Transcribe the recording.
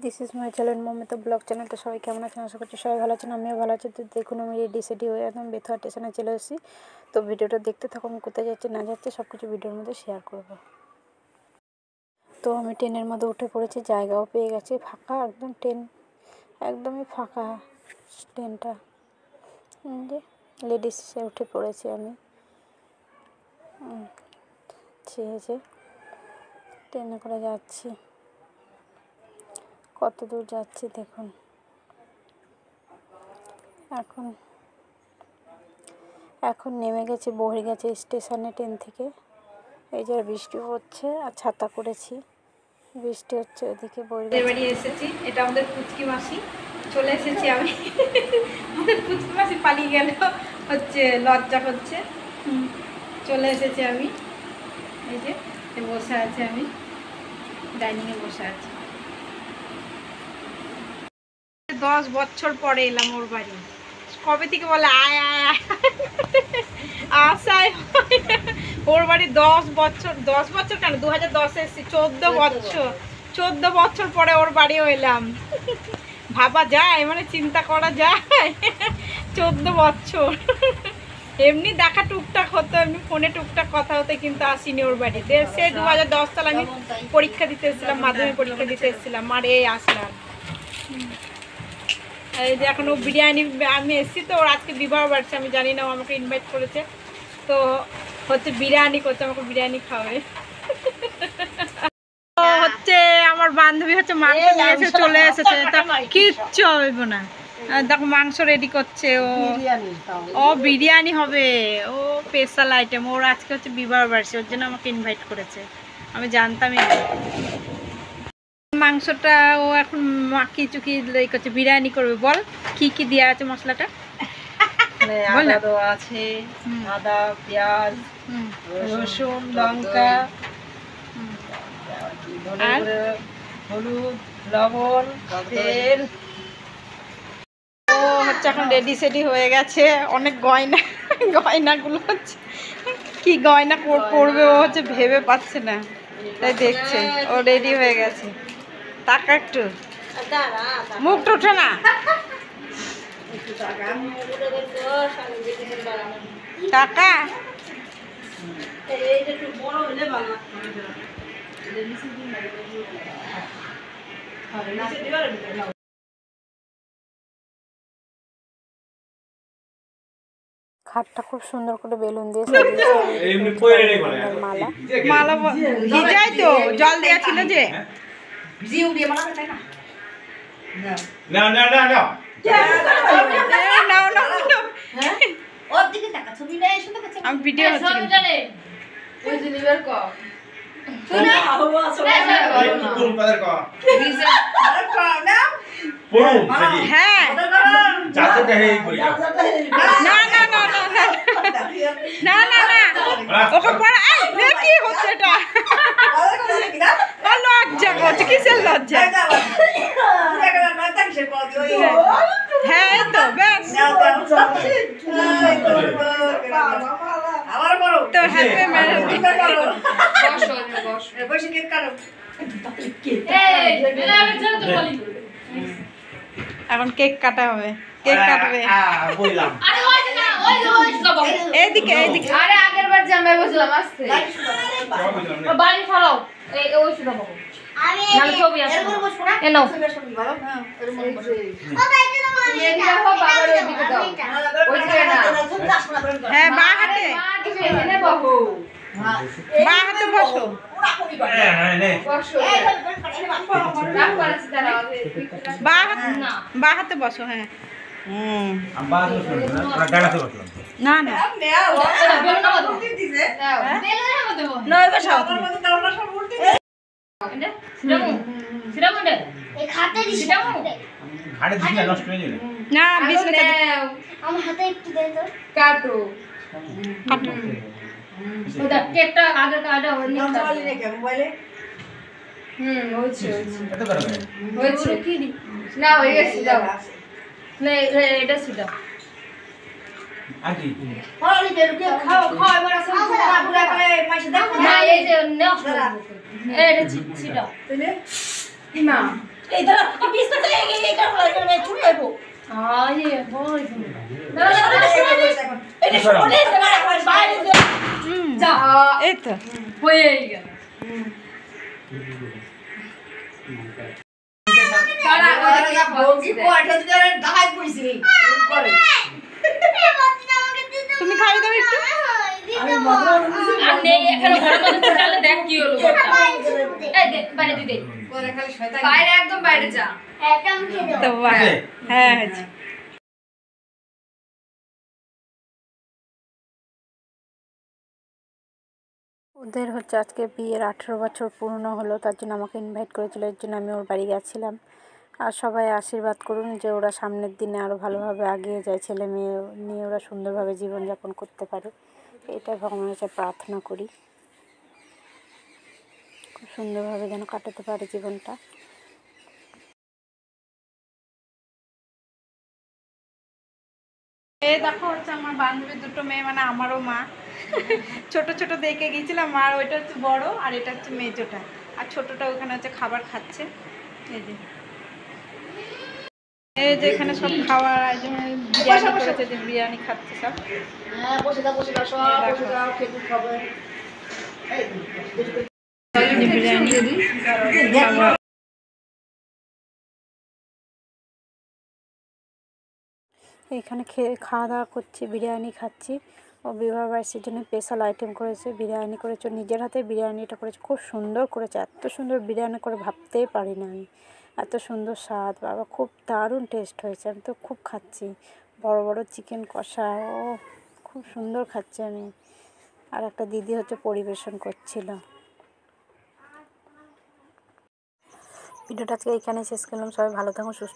This is my channel Mamita blog channel. তো সবাই কেমন আছেন? আশা করছি সবাই ভালো আছেন, আমিও ভালো আছি। তো দেখুন আমি রেডি সেডি হয়ে একদম বেথুয়া স্টেশনে চলে এসেছি। তো ভিডিওটা দেখতে থাকুন, কোথায় যাচ্ছে না যাচ্ছে সব কিছু ভিডিওর মধ্যে শেয়ার করব। তো আমি ট্রেনের মধ্যে উঠে পড়েছি, জায়গাও পেয়ে গেছি, ফাঁকা একদম ট্রেন, একদমই ফাঁকা ট্রেনটা। লেডিসে উঠে পড়েছি আমি, যে ট্রেনে করে যাচ্ছি। কত দূর যাচ্ছি দেখুন। এখন নেমে গেছি বহির্গাছি স্টেশনে ট্রেন থেকে। এই যে বৃষ্টি হচ্ছে আর ছাতা করেছি, বৃষ্টি হচ্ছে ওইদিকে বাড়ি এসেছি। এটা আমাদের পুচকি মাসি, চলে এসেছি আমি। আমাদের পুচকি মাসি পালিয়ে গেল, হচ্ছে লজ্জা করছে। চলে এসেছি আমি, এই যে বসে আছে, আমি ডাইনিংয়ে বসে আছি। 10 বছর পরে এলাম ওর বাড়ি। কবে থেকে বলে আয় আয় আয়, আসায় ওর বাড়ি 10 বছর কেন, 2010 এসেছি, 14 বছর পরে ওর বাড়িও এলাম। ভাবা যায়, মানে চিন্তা করা যায়, 14 বছর। এমনি দেখা টুকটাক হতো, এমনি ফোনে টুকটাক কথা হতো, কিন্তু আসিনি ওর বাড়িতে। সে 2010 সালে আমি পরীক্ষা দিতে এসেছিলাম, মাধ্যমিক পরীক্ষা দিতে এসেছিলাম, আর এই আসলাম। এই যে এখন ও বিরিয়ানি, আমি এসেছি তো ওর আজকে বিবাহ বাড়ছে, আমি জানি না, ও আমাকে ইনভাইট করেছে। তো হচ্ছে বিরিয়ানি করছে, আমাকে বিরিয়ানি খাওয়াবে। হচ্ছে আমার বান্ধবী হচ্ছে মাংস নিয়ে এসে চলে এসেছে, কিচ্ছু হবে না। দেখো মাংস রেডি করছে ও বিরিয়ানি হবে, ও স্পেশাল আইটেম। ওর আজকে হচ্ছে বিবাহ বার্ষিকী, ওর জন্য আমাকে ইনভাইট করেছে, আমি জানতামই না। মাংসটা ও এখন মাখিয়ে চুকিয়ে করছে, বিরিয়ানি করবে। বল কি কি দেওয়া আছে মশলাটা? আদা আছে, আদা, পেঁয়াজ, রসুন, লঙ্কা, হলুদ, লবণ, তেল। ও হচ্ছে এখন রেডি সেডি হয়ে গেছে, অনেক গয়নাগুলো হচ্ছে কি গয়না পরবে ও হচ্ছে ভেবে পাচ্ছে না, তাই দেখছে। ও রেডি হয়ে গেছে। টাকা একটু মুখটা ওঠে না, টাকা খাটটা খুব সুন্দর করে বেলুন দিয়ে সাজিয়েছে, মালা মালা ভিজাই তো জল দেওয়া ছিল যে। আমি ভিডিও হ্যাঁ, না না না ওকে পড়া কি হচ্ছে, এটা লজ্জা করছে, কিসের লজ্জা? হ্যাঁ এই তো ব্যাস। তো হ্যাপি ম্যারেজ। এখন কেক কাটা হবে, কেক কাটবে। এইদিকে এইদিকে, আরে আগের বার জামাই বসলাম আসছে বাড়ি ফলাও, এই ওই শুধু বাবু নাম ছবি আছে এরকম বসবো না, এ নাও বাবা। হ্যাঁ এরকম বসো, ও বাইরে নাও, এই দেখো বাবার ওইদিকে দাও, ওইদিকে না। হ্যাঁ বা হাতে, মা দিবে এনে বাবু, বা হাতে বসো, হ্যাঁ নে বসো, রাখ করেছি দাঁড়াও, বা হাতে বসো। হ্যাঁ না না এটা সেটা এই তো হয়েই গেল। তুমি খাই দাও একটু। আর নেই এখানে ঘরের মধ্যে তাহলে দেখ কি হলো ব্যাপারটা। এই দে বাইরে দি দে। বাইরে একদম বাইরে যা। তো বাহ, হ্যাঁ হয়েছে। ওদের হচ্ছে আজকে বিয়ের 18 বছর পূর্ণ হলো, তার জন্য আমাকে ইনভাইট করেছিল, এর জন্য আমি ওর বাড়ি গেছিলাম। আর সবাই আশীর্বাদ করুন যে ওরা সামনের দিনে আরও ভালোভাবে এগিয়ে যায়, ছেলে মেয়ে নিয়ে ওরা সুন্দরভাবে জীবনযাপন করতে পারে, এটাই ভগবানের কাছে প্রার্থনা করি, খুব সুন্দরভাবে যেন কাটাতে পারে জীবনটা। এই দেখো হচ্ছে আমার বান্ধবীর দুটো মেয়ে, মানে আমারও মা। ছোট ছোট দেখে গিয়েছিলাম, আর ওইটা হচ্ছে বড় আর এটা হচ্ছে মেজোটা, আর ছোটটা ওখানে হচ্ছে খাবার খাচ্ছে। এই যে এখানে সব খাওয়ার আয়োজন, বিরিয়ানি করেছে, যে বিরিয়ানি খাচ্ছে সব। এখানে খাওয়া দাওয়া করছি, বিরিয়ানি খাচ্ছি। ও বিবাহ বার্ষিকীর জন্য স্পেশাল আইটেম করেছে, বিরিয়ানি করেছে, নিজের হাতে বিরিয়ানিটা করেছে, খুব সুন্দর করেছে। এত সুন্দর বিরিয়ানি করে ভাবতেই পারি না আমি, এত সুন্দর স্বাদ, বাবা খুব দারুণ টেস্ট হয়েছে। আমি তো খুব খাচ্ছি, বড় বড় চিকেন কষা, ও খুব সুন্দর খাচ্ছি আমি। আর একটা দিদি হচ্ছে পরিবেশন করছিল। ভিডিওটা আজকে এখানে শেষ করলাম, সবাই ভালো থাকুন, সুস্থ।